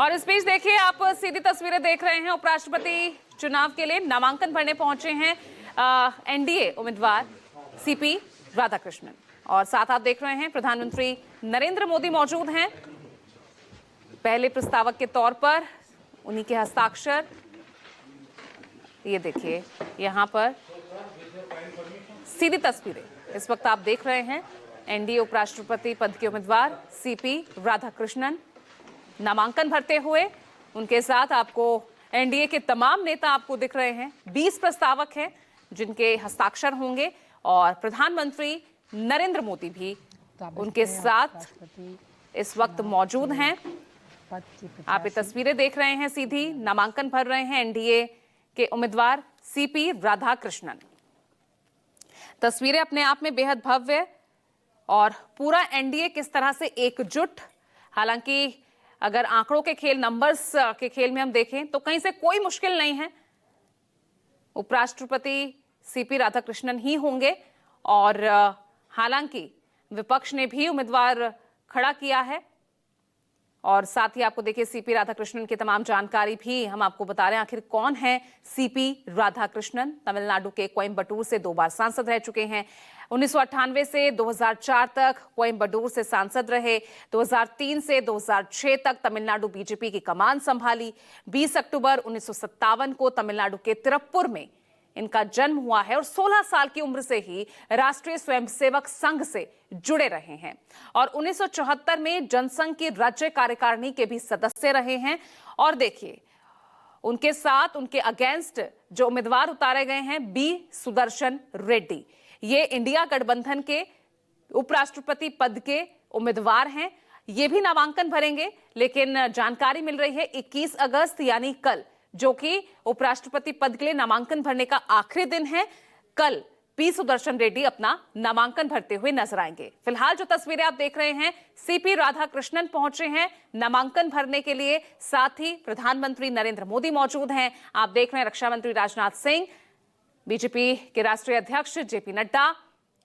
और इस बीच देखिए, आप सीधी तस्वीरें देख रहे हैं। उपराष्ट्रपति चुनाव के लिए नामांकन भरने पहुंचे हैं एनडीए उम्मीदवार सीपी राधाकृष्णन, और साथ आप देख रहे हैं प्रधानमंत्री नरेंद्र मोदी मौजूद हैं पहले प्रस्तावक के तौर पर। उन्हीं के हस्ताक्षर ये देखिए यहां पर सीधी तस्वीरें इस वक्त आप देख रहे हैं। एनडीए उपराष्ट्रपति पद के उम्मीदवार सीपी राधाकृष्णन नामांकन भरते हुए, उनके साथ आपको एनडीए के तमाम नेता आपको दिख रहे हैं। 20 प्रस्तावक हैं जिनके हस्ताक्षर होंगे, और प्रधानमंत्री नरेंद्र मोदी भी उनके साथ इस वक्त मौजूद हैं। आप ये तस्वीरें देख रहे हैं, सीधी नामांकन भर रहे हैं एनडीए के उम्मीदवार सीपी राधाकृष्णन। तस्वीरें अपने आप में बेहद भव्य, और पूरा एनडीए किस तरह से एकजुट। हालांकि अगर आंकड़ों के खेल, नंबर्स के खेल में हम देखें तो कहीं से कोई मुश्किल नहीं है। उपराष्ट्रपति सीपी राधाकृष्णन ही होंगे, और हालांकि विपक्ष ने भी उम्मीदवार खड़ा किया है। और साथ ही आपको देखिए सीपी राधाकृष्णन की तमाम जानकारी भी हम आपको बता रहे हैं। आखिर कौन है सीपी राधाकृष्णन? तमिलनाडु के कोयम्बटूर से 2 बार सांसद रह चुके हैं। 1998 से 2004 तक कोयम्बटूर से सांसद रहे। 2003 से 2006 तक तमिलनाडु बीजेपी की कमान संभाली। 20 अक्टूबर 1957 को तमिलनाडु के तिरुप्पुर में इनका जन्म हुआ है, और 16 साल की उम्र से ही राष्ट्रीय स्वयंसेवक संघ से जुड़े रहे हैं, और 1974 में जनसंघ की राज्य कार्यकारिणी के भी सदस्य रहे हैं। और देखिए उनके साथ, उनके अगेंस्ट जो उम्मीदवार उतारे गए हैं, बी सुदर्शन रेड्डी, ये इंडिया गठबंधन के उपराष्ट्रपति पद के उम्मीदवार हैं। ये भी नामांकन भरेंगे, लेकिन जानकारी मिल रही है 21 अगस्त यानी कल, जो कि उपराष्ट्रपति पद के लिए नामांकन भरने का आखिरी दिन है, कल पी सुदर्शन रेड्डी अपना नामांकन भरते हुए नजर आएंगे। फिलहाल जो तस्वीरें आप देख रहे हैं, सीपी राधाकृष्णन पहुंचे हैं नामांकन भरने के लिए। साथ ही प्रधानमंत्री नरेंद्र मोदी मौजूद हैं। आप देख रहे हैं रक्षा मंत्री राजनाथ सिंह, बीजेपी के राष्ट्रीय अध्यक्ष जेपी नड्डा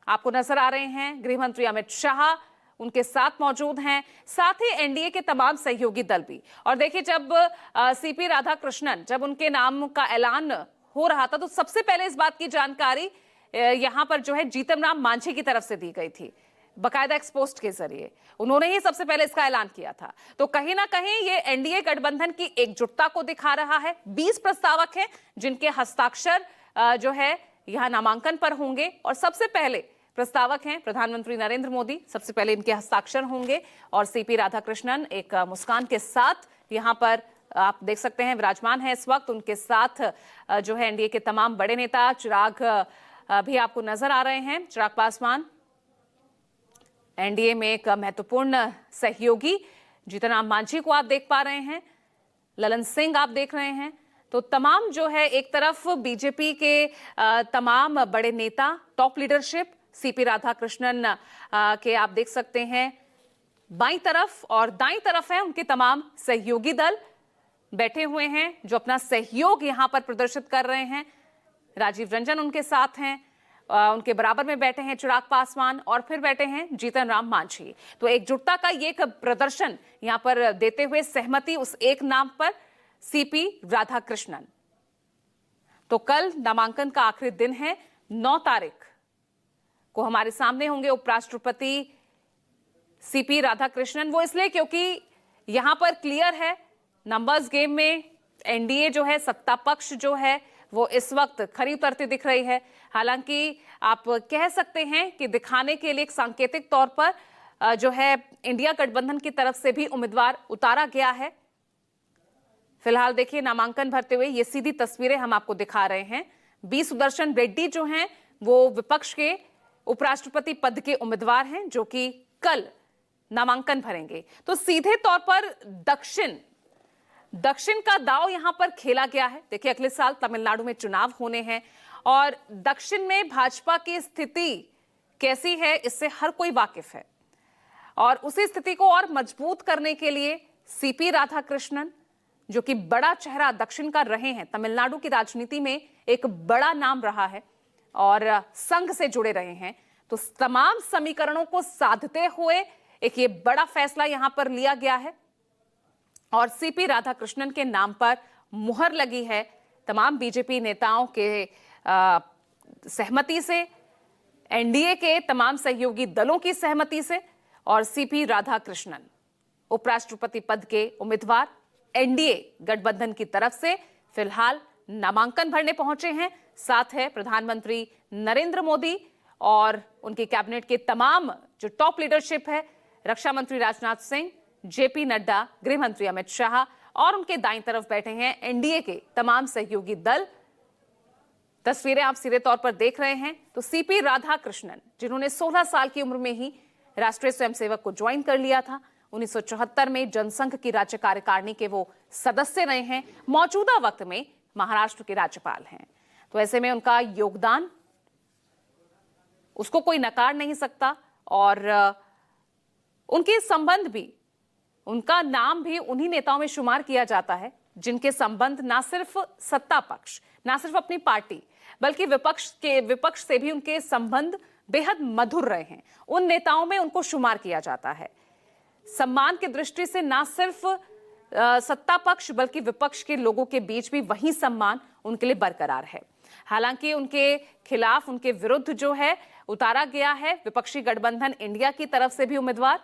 आपको नजर आ रहे हैं, गृह मंत्री अमित शाह उनके साथ मौजूद हैं, साथ ही एनडीए के तमाम सहयोगी दल भी। और देखिए, जब सीपी राधाकृष्णन, जब उनके नाम का ऐलान हो रहा था, तो सबसे पहले इस बात की जानकारी यहां पर जो है जीतन राम मांझी की तरफ से दी गई थी, बाकायदा एक्सपोस्ट के जरिए। उन्होंने ही सबसे पहले इसका ऐलान किया था। तो कहीं ना कहीं ये एनडीए गठबंधन की एकजुटता को दिखा रहा है। 20 प्रस्तावक हैं जिनके हस्ताक्षर जो है यहां नामांकन पर होंगे, और सबसे पहले प्रस्तावक हैं प्रधानमंत्री नरेंद्र मोदी, सबसे पहले इनके हस्ताक्षर होंगे। और सीपी राधाकृष्णन एक मुस्कान के साथ यहां पर आप देख सकते हैं विराजमान है इस वक्त। उनके साथ जो है एनडीए के तमाम बड़े नेता, चिराग भी आपको नजर आ रहे हैं, चिराग पासवान, एनडीए में एक महत्वपूर्ण सहयोगी। जीतन राम मांझी को आप देख पा रहे हैं, ललन सिंह आप देख रहे हैं। तो तमाम जो है, एक तरफ बीजेपी के तमाम बड़े नेता, टॉप लीडरशिप, सीपी राधाकृष्णन के आप देख सकते हैं बाईं तरफ, और दाईं तरफ है उनके तमाम सहयोगी दल बैठे हुए हैं जो अपना सहयोग यहां पर प्रदर्शित कर रहे हैं। राजीव रंजन उनके साथ हैं, उनके बराबर में बैठे हैं चिराग पासवान, और फिर बैठे हैं जीतन राम मांझी। तो एकजुटता का ये एक प्रदर्शन यहां पर देते हुए सहमति उस एक नाम पर, सीपी राधाकृष्णन। तो कल नामांकन का आखिरी दिन है, 9 तारीख को हमारे सामने होंगे उपराष्ट्रपति सीपी राधाकृष्णन। वो इसलिए क्योंकि यहां पर क्लियर है, नंबर्स गेम में एनडीए जो है, सत्ता पक्ष जो है, वो इस वक्त खरी उतरती दिख रही है। हालांकि आप कह सकते हैं कि दिखाने के लिए एक सांकेतिक तौर पर जो है इंडिया गठबंधन की तरफ से भी उम्मीदवार उतारा गया है। फिलहाल देखिए नामांकन भरते हुए ये सीधी तस्वीरें हम आपको दिखा रहे हैं। बी सुदर्शन रेड्डी जो हैं वो विपक्ष के उपराष्ट्रपति पद के उम्मीदवार हैं, जो कि कल नामांकन भरेंगे। तो सीधे तौर पर दक्षिण का दांव यहां पर खेला गया है। देखिए, अगले साल तमिलनाडु में चुनाव होने हैं, और दक्षिण में भाजपा की स्थिति कैसी है इससे हर कोई वाकिफ है। और उसी स्थिति को और मजबूत करने के लिए सीपी राधाकृष्णन, जो कि बड़ा चेहरा दक्षिण का रहे हैं, तमिलनाडु की राजनीति में एक बड़ा नाम रहा है और संघ से जुड़े रहे हैं, तो तमाम समीकरणों को साधते हुए एक ये बड़ा फैसला यहां पर लिया गया है। और सीपी राधाकृष्णन के नाम पर मुहर लगी है तमाम बीजेपी नेताओं के सहमति से, एनडीए के तमाम सहयोगी दलों की सहमति से। और सीपी राधाकृष्णन उपराष्ट्रपति पद के उम्मीदवार एनडीए गठबंधन की तरफ से फिलहाल नामांकन भरने पहुंचे हैं। साथ है प्रधानमंत्री नरेंद्र मोदी और उनके कैबिनेट के तमाम जो टॉप लीडरशिप है, रक्षा मंत्री राजनाथ सिंह, जेपी नड्डा, गृह मंत्री अमित शाह और उनके दाईं तरफ बैठे हैं एनडीए के तमाम सहयोगी दल। तस्वीरें आप सीधे तौर पर देख रहे हैं तो सीपी राधाकृष्णन, जिन्होंने 16 साल की उम्र में ही राष्ट्रीय स्वयंसेवक को ज्वाइन कर लिया था, 1974 में जनसंघ की राज्य कार्यकारिणी के वो सदस्य रहे हैं, मौजूदा वक्त में महाराष्ट्र के राज्यपाल हैं। तो ऐसे में उनका योगदान, उसको कोई नकार नहीं सकता। और उनके संबंध भी, उनका नाम भी उन्हीं नेताओं में शुमार किया जाता है जिनके संबंध ना सिर्फ सत्ता पक्ष, ना सिर्फ अपनी पार्टी, बल्कि विपक्ष से भी उनके संबंध बेहद मधुर रहे हैं। उन नेताओं में उनको शुमार किया जाता है। सम्मान की दृष्टि से ना सिर्फ सत्ता पक्ष बल्कि विपक्ष के लोगों के बीच भी वही सम्मान उनके लिए बरकरार है। हालांकि उनके खिलाफ, उनके विरुद्ध जो है उतारा गया है विपक्षी गठबंधन इंडिया की तरफ से भी उम्मीदवार।